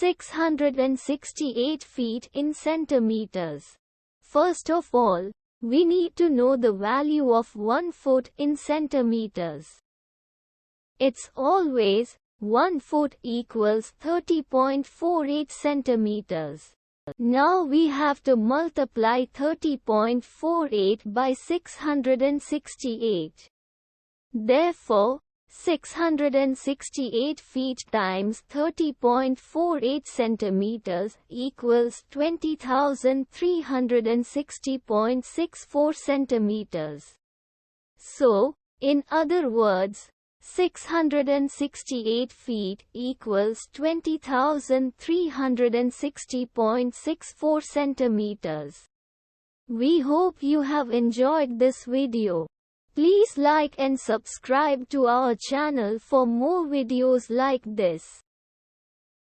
668 feet in centimeters. First of all, we need to know the value of 1 foot in centimeters. It's always 1 foot equals 30.48 centimeters. Now we have to multiply 30.48 by 668. Therefore, 668 feet times 30.48 centimeters equals 20,360.64 centimeters. So, in other words, 668 feet equals 20,360.64 centimeters. We hope you have enjoyed this video. Please like and subscribe to our channel for more videos like this.